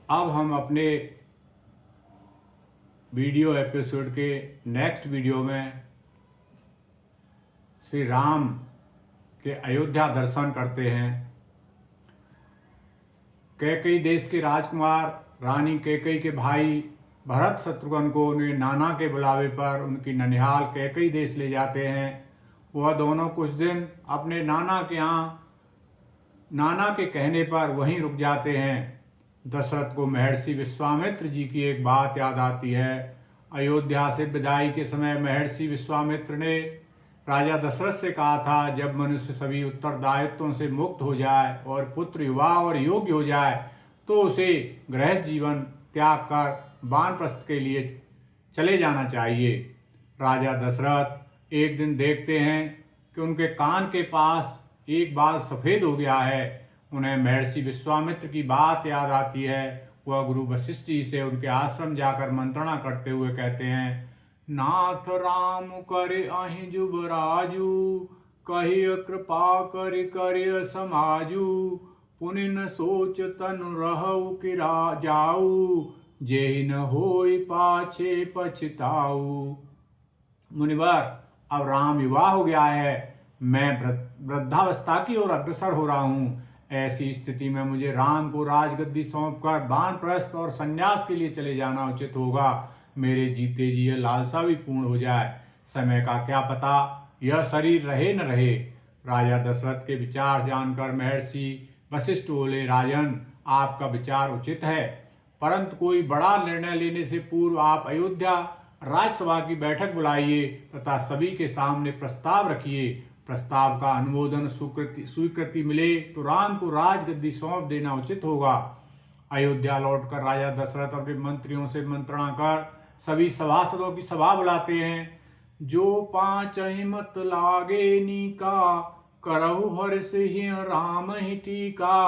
अब हम अपने वीडियो एपिसोड के नेक्स्ट वीडियो में श्री राम के अयोध्या दर्शन करते हैं। कैकई देश के राजकुमार रानी कैकई के भाई भरत शत्रुघ्न को उन्हें नाना के बुलावे पर उनकी ननिहाल कैकई देश ले जाते हैं। वह दोनों कुछ दिन अपने नाना के यहाँ नाना के कहने पर वहीं रुक जाते हैं। दशरथ को महर्षि विश्वामित्र जी की एक बात याद आती है। अयोध्या से विदाई के समय महर्षि विश्वामित्र ने राजा दशरथ से कहा था, जब मनुष्य सभी उत्तरदायित्वों से मुक्त हो जाए और पुत्र युवा और योग्य हो जाए तो उसे गृहस्थ जीवन त्याग कर वानप्रस्थ के लिए चले जाना चाहिए। राजा दशरथ एक दिन देखते हैं कि उनके कान के पास एक बाल सफ़ेद हो गया है। उन्हें महर्षि विश्वामित्र की बात याद आती है। वह गुरु वशिष्ठ जी से उनके आश्रम जाकर मंत्रणा करते हुए कहते हैं, नाथ राम करे अहि जुबराजू, कहिय कृपा कर समाजू, पुनि न सोच तनु रहु किरा जाऊ, जेहि न होई पाछे पछताऊ। मुनिवर, अब राम युवा हो गया है, मैं वृद्धावस्था की ओर अग्रसर हो रहा हूँ। ऐसी स्थिति में मुझे राम को राजगद्दी सौंपकर वानप्रस्थ और संन्यास के लिए चले जाना उचित होगा। मेरे जीते जी यह लालसा भी पूर्ण हो जाए। समय का क्या पता यह शरीर रहे न रहे। राजा दशरथ के विचार जानकर महर्षि वशिष्ठ बोले, राजन, आपका विचार उचित है, परंतु कोई बड़ा निर्णय लेने से पूर्व आप अयोध्या राज्यसभा की बैठक बुलाइए तथा सभी के सामने प्रस्ताव रखिए। प्रस्ताव का अनुमोदन स्वीकृति मिले तो राम को राजगद्दी सौंप देना उचित होगा। अयोध्या लौटकर राजा दशरथ अपने मंत्रियों से मंत्रणा कर सभी सभासदों की सभा बुलाते हैं। जो पांच ही मत लागे नीका, करहु हर्ष ही राम ही टीका।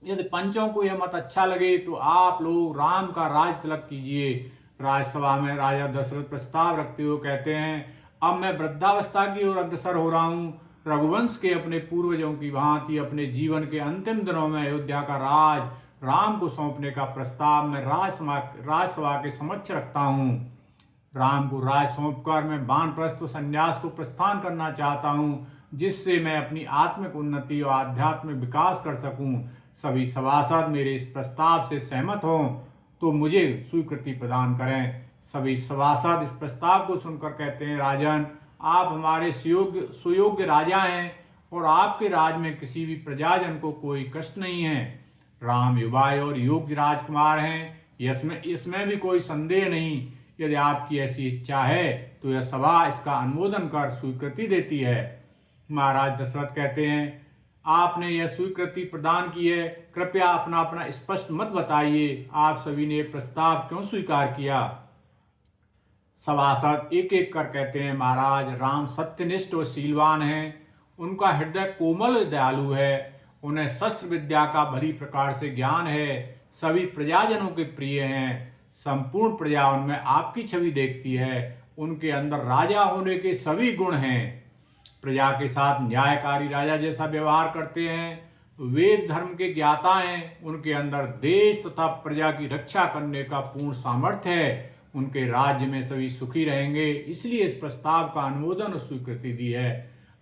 यदि पंचों को यह मत अच्छा लगे तो आप लोग राम का राज तिलक कीजिए। राज्यसभा में राजा दशरथ प्रस्ताव रखते हुए कहते हैं, अब मैं वृद्धावस्था की ओर अग्रसर हो रहा हूँ। रघुवंश के अपने पूर्वजों की भांति अपने जीवन के अंतिम दिनों में अयोध्या का राज राम को सौंपने का प्रस्ताव मैं राज्यसभा के समक्ष रखता हूँ। राम को राज सौंपकर मैं वानप्रस्थ संन्यास को प्रस्थान करना चाहता हूँ, जिससे मैं अपनी आत्मिक उन्नति और आध्यात्मिक विकास कर सकूं। सभी सभासद मेरे इस प्रस्ताव से सहमत हों तो मुझे स्वीकृति प्रदान करें। सभी सभासद इस प्रस्ताव को सुनकर कहते हैं, राजन, आप हमारे सुयोग्य राजा हैं और आपके राज में किसी भी प्रजाजन को कोई कष्ट नहीं है। राम युवा और योग्य राजकुमार हैं, इसमें भी कोई संदेह नहीं। यदि आपकी ऐसी इच्छा है तो यह सभा इसका अनुमोदन कर स्वीकृति देती है। महाराज दशरथ कहते हैं, आपने यह स्वीकृति प्रदान की है, कृपया अपना अपना स्पष्ट मत बताइए। आप सभी ने प्रस्ताव क्यों स्वीकार किया? सभासद एक एक कर कहते हैं, महाराज, राम सत्यनिष्ठ और शीलवान हैं। उनका हृदय कोमल दयालु है। उन्हें शस्त्र विद्या का भली प्रकार से ज्ञान है। सभी प्रजाजनों के प्रिय हैं। संपूर्ण प्रजा उनमें आपकी छवि देखती है। उनके अंदर राजा होने के सभी गुण हैं। प्रजा के साथ न्यायकारी राजा जैसा व्यवहार करते हैं। वेद धर्म के ज्ञाता हैं। उनके अंदर देश तथा प्रजा की रक्षा करने का पूर्ण सामर्थ्य है। उनके राज्य में सभी सुखी रहेंगे, इसलिए इस प्रस्ताव का अनुमोदन और स्वीकृति दी है।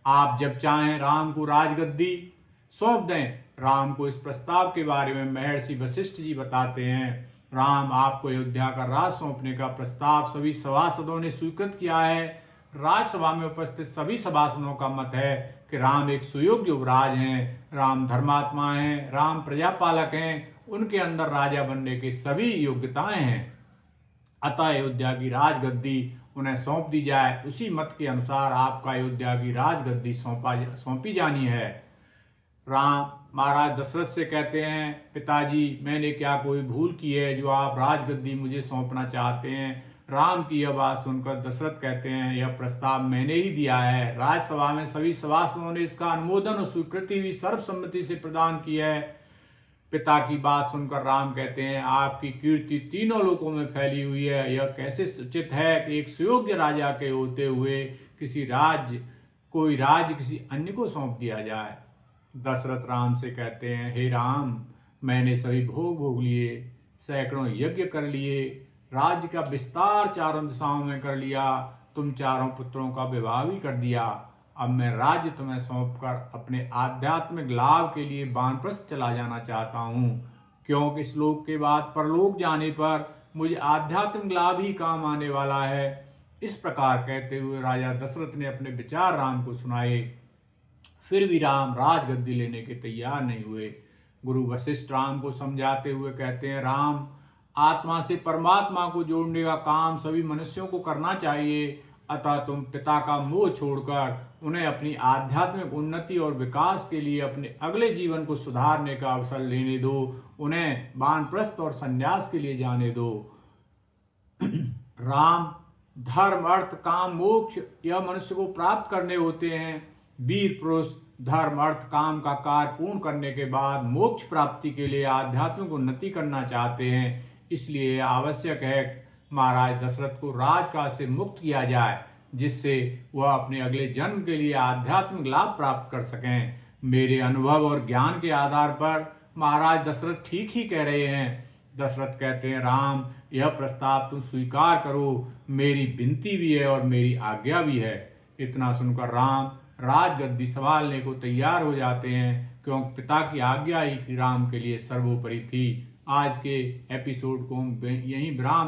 आप जब चाहें राम को राजगद्दी सौंप दें। राम को इस प्रस्ताव के बारे में महर्षि वशिष्ठ जी बताते हैं। राम आपको अयोध्या का राज सौंपने का प्रस्ताव सभी सभासदों ने स्वीकृत किया है। राज्यसभा में उपस्थित सभी सभासदों का मत है कि राम एक सुयोग्य युवराज हैं। राम धर्मात्मा हैं। राम प्रजापालक हैं। उनके अंदर राजा बनने की सभी योग्यताएं हैं। अतः अयोध्या की राजगद्दी उन्हें सौंप दी जाए। उसी मत के अनुसार आपका अयोध्या की राजगद्दी सौंपी जानी है। राम महाराज दशरथ से कहते हैं, पिताजी, मैंने क्या कोई भूल की है जो आप राजगद्दी मुझे सौंपना चाहते हैं? राम की यह बात सुनकर दशरथ कहते हैं, यह प्रस्ताव मैंने ही दिया है। राज्यसभा में सभी सभासदों ने इसका अनुमोदन और स्वीकृति भी सर्वसम्मति से प्रदान की है। पिता की बात सुनकर राम कहते हैं, आपकी कीर्ति तीनों लोकों में फैली हुई है। यह कैसे उचित है कि एक सुयोग्य राजा के होते हुए कोई राज्य किसी अन्य को सौंप दिया जाए। दशरथ राम से कहते हैं, हे राम, मैंने सभी भोग भोग लिए, सैकड़ों यज्ञ कर लिए, राज्य का विस्तार चारों दिशाओं में कर लिया, तुम चारों पुत्रों का विवाह भी कर दिया। अब मैं राज्य तुम्हें सौंपकर अपने आध्यात्मिक लाभ के लिए वानप्रस्थ चला जाना चाहता हूँ, क्योंकि इस लोक के बाद परलोक जाने पर मुझे आध्यात्मिक लाभ ही काम आने वाला है। इस प्रकार कहते हुए राजा दशरथ ने अपने विचार राम को सुनाए। फिर भी राम राजगद्दी लेने के तैयार नहीं हुए। गुरु वशिष्ठ राम को समझाते हुए कहते हैं, राम, आत्मा से परमात्मा को जोड़ने का काम सभी मनुष्यों को करना चाहिए, अतः तुम पिता का मोह छोड़कर उन्हें अपनी आध्यात्मिक उन्नति और विकास के लिए अपने अगले जीवन को सुधारने का अवसर लेने दो, उन्हें वानप्रस्थ और संन्यास के लिए जाने दो। राम, धर्म, अर्थ, काम, मोक्ष यह मनुष्य को प्राप्त करने होते हैं। वीर पुरुष धर्म, अर्थ, काम का कार्य पूर्ण करने के बाद मोक्ष प्राप्ति के लिए आध्यात्मिक उन्नति करना चाहते हैं। इसलिए यह आवश्यक है महाराज दशरथ को राजकाज से मुक्त किया जाए, जिससे वह अपने अगले जन्म के लिए आध्यात्मिक लाभ प्राप्त कर सकें। मेरे अनुभव और ज्ञान के आधार पर महाराज दशरथ ठीक ही कह रहे हैं। दशरथ कहते हैं, राम, यह प्रस्ताव तुम स्वीकार करो, मेरी विनती भी है और मेरी आज्ञा भी है। इतना सुनकर राम राजगद्दी संभालने को तैयार हो जाते हैं, क्योंकि पिता की आज्ञा ही राम के लिए सर्वोपरि थी। आज के एपिसोड को हम यहीं विराम